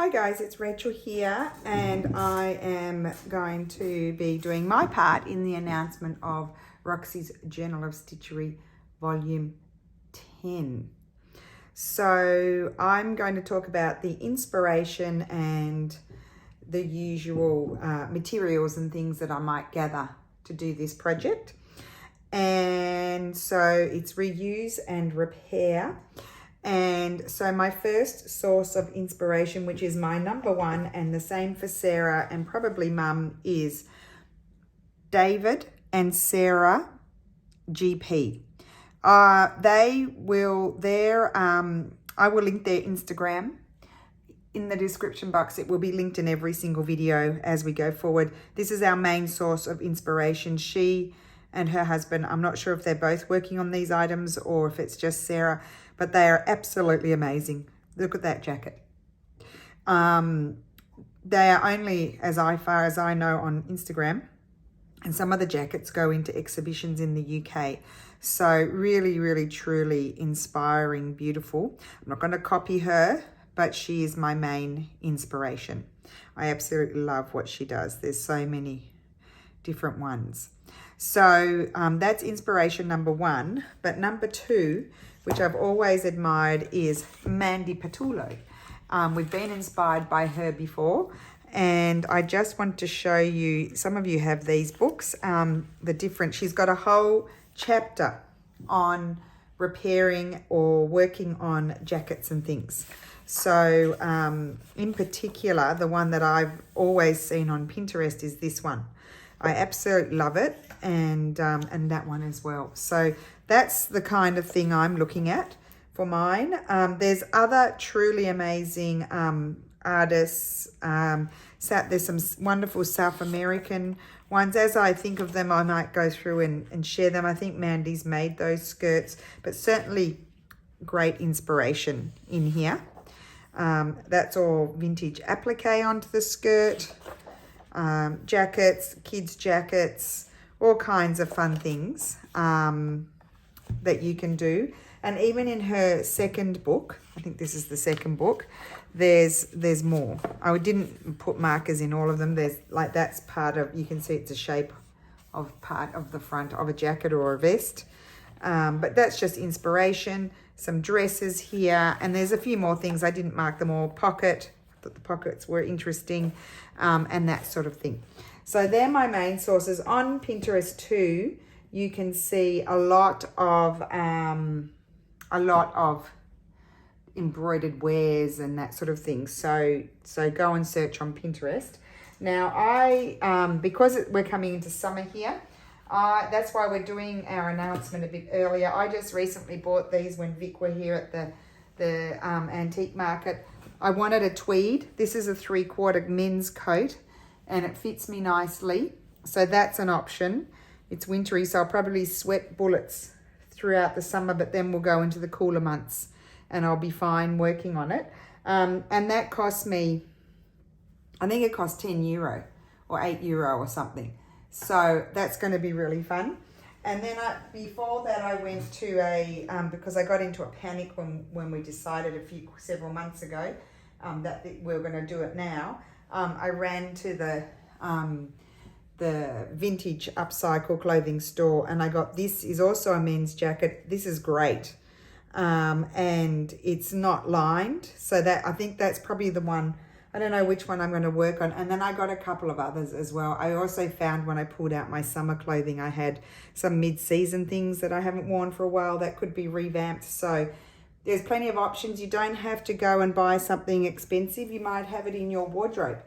Hi guys, it's Rachel here, and I am going to be doing my part in the announcement of Roxy's Journal of Stitchery Volume 10. So I'm going to talk about the inspiration and the usual materials and things that I might gather to do this project. And so it's reuse and repair. And so my first source of inspiration, which is my number one, and the same for Sarah and probably Mum, is David and Sarah GP. I will link their Instagram in the description box. It will be linked in every single video as we go forward. This is our main source of inspiration. She and her husband, I'm not sure if they're both working on these items or if it's just Sarah, but they are absolutely amazing. Look at that jacket. They are only, as far as I know, on Instagram, and some of the jackets go into exhibitions in the UK. So really, really, truly inspiring, beautiful. I'm not going to copy her, but she is my main inspiration. I absolutely love what she does. There's so many different ones. So that's inspiration number one. But number two, which I've always admired, is Mandy Patullo. We've been inspired by her before, and I just want to show you, some of you have these books, she's got a whole chapter on repairing or working on jackets and things. So in particular, the one that I've always seen on Pinterest is this one. I absolutely love it, and that one as well. So that's the kind of thing I'm looking at for mine. There's other truly amazing artists. There's some wonderful South American ones. As I think of them, I might go through and share them. I think Mandy's made those skirts, but certainly great inspiration in here. That's all vintage applique onto the skirt. Jackets, kids' jackets, all kinds of fun things that you can do. And even in her second book, I think this is the second book, there's more. I didn't put markers in all of them. There's like, that's part of, you can see it's a shape of part of the front of a jacket or a vest. But that's just inspiration. Some dresses here, and there's a few more things. I didn't mark them all. Pocket, I thought the pockets were interesting, and that sort of thing. So they're my main sources. On Pinterest too, you can see a lot of embroidered wares and that sort of thing. So go and search on Pinterest. Now because we're coming into summer here, that's why we're doing our announcement a bit earlier. I just recently bought these when Vic were here at the antique market. I wanted a tweed. This is a 3/4 men's coat, and it fits me nicely. So that's an option. It's wintry, so I'll probably sweat bullets throughout the summer, but then we'll go into the cooler months and I'll be fine working on it. And that cost me, I think it cost €10 or €8 or something. So that's going to be really fun. And then before that, I went to because I got into a panic when we decided several months ago that we were going to do it now. I ran to the vintage upcycle clothing store, and I got, this is also a men's jacket. This is great. And it's not lined. So that, I think that's probably the one. I don't know which one I'm going to work on. And then I got a couple of others as well. I also found when I pulled out my summer clothing, I had some mid-season things that I haven't worn for a while that could be revamped. So there's plenty of options. You don't have to go and buy something expensive. You might have it in your wardrobe.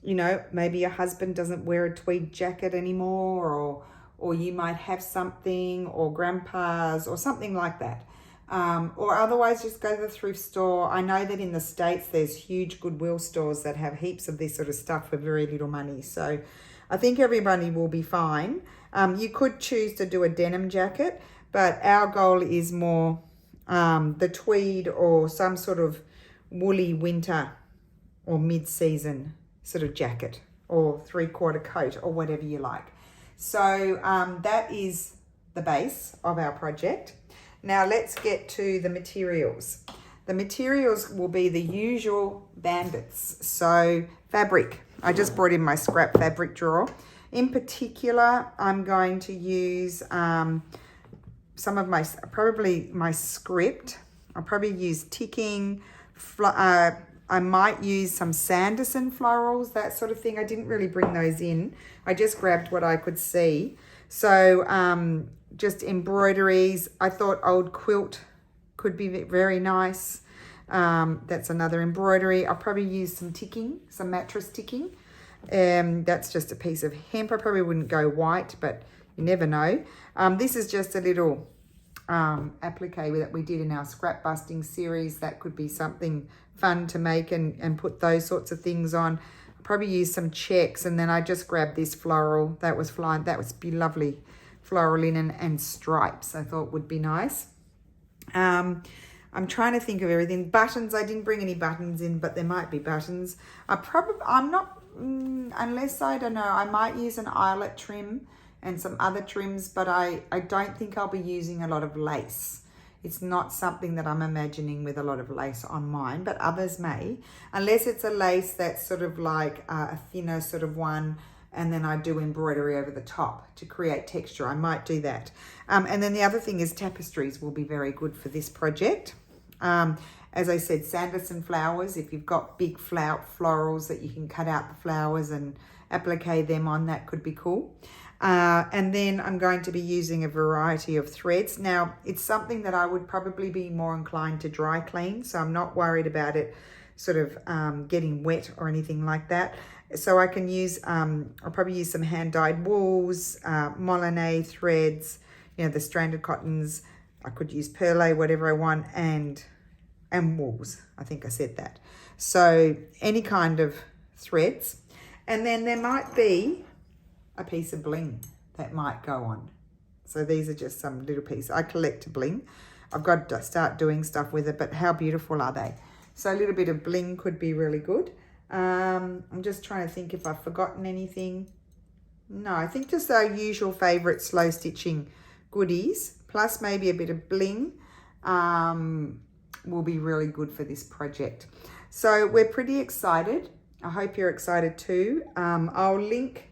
You know, maybe your husband doesn't wear a tweed jacket anymore, or you might have something, or grandpa's or something like that. Or otherwise just go to the thrift store. I know that in the States there's huge Goodwill stores that have heaps of this sort of stuff for very little money. So I think everybody will be fine. You could choose to do a denim jacket, but our goal is more the tweed or some sort of woolly winter or mid-season sort of jacket or 3/4 coat or whatever you like. So that is the base of our project. Now let's get to the materials. The materials will be the usual bandits. So fabric, I just brought in my scrap fabric drawer. In particular, I'm going to use some of probably my script. I'll probably use ticking, I might use some Sanderson florals, that sort of thing. I didn't really bring those in. I just grabbed what I could see. So just embroideries. I thought old quilt could be very nice. That's another embroidery. I'll probably use some ticking, some mattress ticking. That's just a piece of hemp. I probably wouldn't go white, but you never know. This is just a little applique that we did in our scrap busting series. That could be something fun to make and put those sorts of things on. I'll probably use some checks, and then I just grabbed this floral that was flying. That was lovely floral linen and stripes. I thought would be nice. I'm trying to think of everything. Buttons, I didn't bring any buttons in, but there might be buttons. I'm not, unless I don't know, I might use an eyelet trim and some other trims, but I don't think I'll be using a lot of lace. It's not something that I'm imagining with a lot of lace on mine, but others may, unless it's a lace that's sort of like a thinner sort of one, and then I do embroidery over the top to create texture. I might do that. And then the other thing is tapestries will be very good for this project. As I said, Sanderson flowers, if you've got big florals that you can cut out the flowers and applique them on, that could be cool. And then I'm going to be using a variety of threads. Now, it's something that I would probably be more inclined to dry clean, so I'm not worried about it sort of getting wet or anything like that. So I can use, I'll probably use some hand-dyed wools, Molinet threads, you know, the stranded cottons. I could use perlé, whatever I want, and wools. I think I said that. So any kind of threads. And then there might be a piece of bling that might go on. So these are just some little pieces. I collect bling. I've got to start doing stuff with it, but how beautiful are they? So a little bit of bling could be really good. I'm just trying to think if I've forgotten anything. No, I think just our usual favorite slow stitching goodies, plus maybe a bit of bling, will be really good for this project. So we're pretty excited. I hope you're excited too. I'll link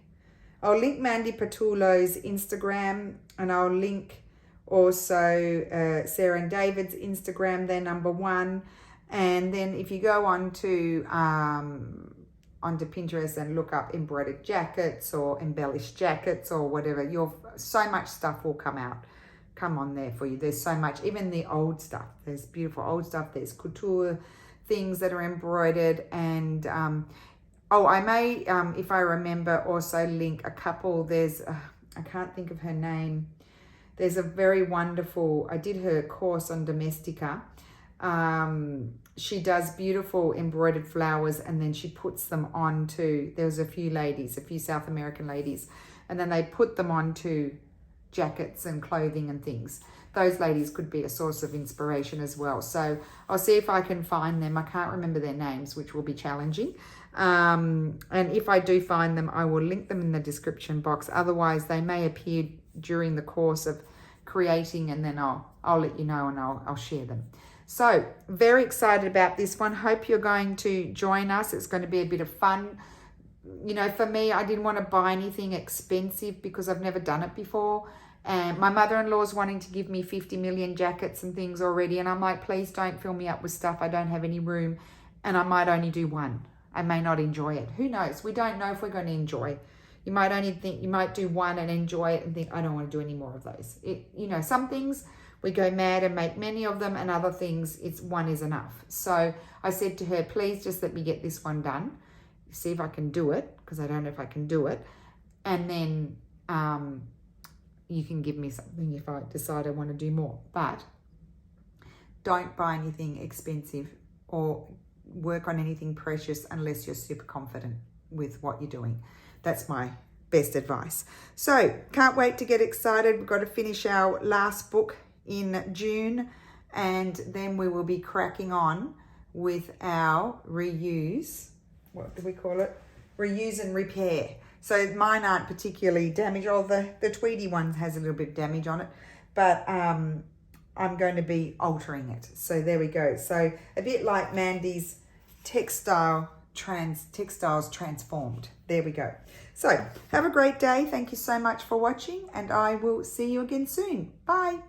Mandy Patullo's Instagram, and I'll link also Sarah and David's Instagram. They're number one. And then if you go onto Pinterest and look up embroidered jackets or embellished jackets or whatever, so much stuff will come on there for you. There's so much, even the old stuff. There's beautiful old stuff. There's couture things that are embroidered, and I may, if I remember, also link a couple. There's, I can't think of her name. There's a very wonderful, I did her course on Domestica. She does beautiful embroidered flowers, and then she puts them onto, there's a few South American ladies, and then they put them onto jackets and clothing and things. Those ladies could be a source of inspiration as well. So I'll see if I can find them. I can't remember their names, which will be challenging. And if I do find them, I will link them in the description box. Otherwise, they may appear during the course of creating, and then I'll let you know, and I'll share them. So very excited about this one. Hope you're going to join us. It's going to be a bit of fun. You know, for me, I didn't want to buy anything expensive because I've never done it before. And my mother-in-law's wanting to give me 50 million jackets and things already. And I'm like, please don't fill me up with stuff. I don't have any room. And I might only do one. I may not enjoy it. Who knows? We don't know if we're going to enjoy. You might only think, you might do one and enjoy it and think, I don't want to do any more of those. You know, some things we go mad and make many of them, and other things, one is enough. So I said to her, please just let me get this one done. See if I can do it, because I don't know if I can do it. And then you can give me something if I decide I want to do more. But don't buy anything expensive or work on anything precious unless you're super confident with what you're doing. That's my best advice. So can't wait to get excited. We've got to finish our last book in June, and then we will be cracking on with our reuse. What do we call it? Reuse and repair. So mine aren't particularly damaged. Oh, the Tweedy one has a little bit of damage on it, but I'm going to be altering it. So there we go. So a bit like Mandy's textiles transformed. There we go. So have a great day. Thank you so much for watching, and I will see you again soon. Bye.